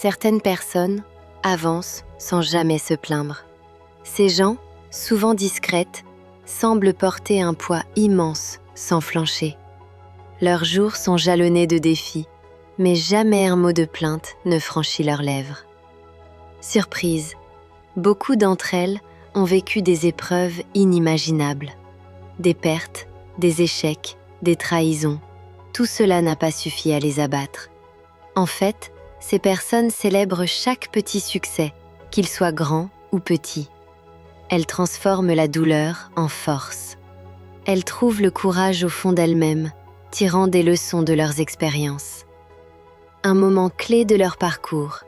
Certaines personnes avancent sans jamais se plaindre. Ces gens, souvent discrètes, semblent porter un poids immense sans flancher. Leurs jours sont jalonnés de défis, mais jamais un mot de plainte ne franchit leurs lèvres. Surprise, beaucoup d'entre elles ont vécu des épreuves inimaginables. Des pertes, des échecs, des trahisons, tout cela n'a pas suffi à les abattre. En fait, ces personnes célèbrent chaque petit succès, qu'il soit grand ou petit. Elles transforment la douleur en force. Elles trouvent le courage au fond d'elles-mêmes, tirant des leçons de leurs expériences. Un moment clé de leur parcours,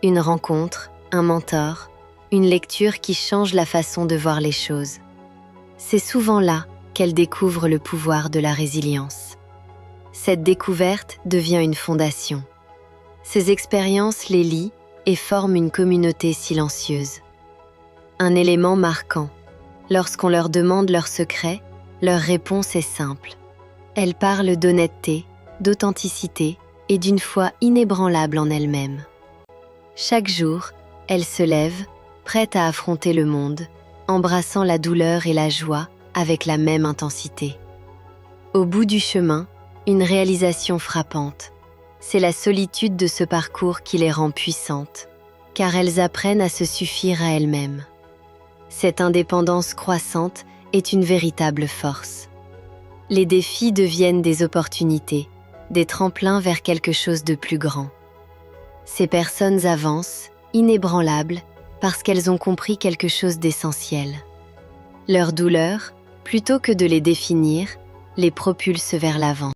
une rencontre, un mentor, une lecture qui change la façon de voir les choses. C'est souvent là qu'elles découvrent le pouvoir de la résilience. Cette découverte devient une fondation. Ces expériences les lient et forment une communauté silencieuse. Un élément marquant. Lorsqu'on leur demande leurs secrets, leur réponse est simple. Elles parlent d'honnêteté, d'authenticité et d'une foi inébranlable en elles-mêmes. Chaque jour, elles se lèvent, prêtes à affronter le monde, embrassant la douleur et la joie avec la même intensité. Au bout du chemin, une réalisation frappante. C'est la solitude de ce parcours qui les rend puissantes, car elles apprennent à se suffire à elles-mêmes. Cette indépendance croissante est une véritable force. Les défis deviennent des opportunités, des tremplins vers quelque chose de plus grand. Ces personnes avancent, inébranlables, parce qu'elles ont compris quelque chose d'essentiel. Leur douleur, plutôt que de les définir, les propulse vers l'avant.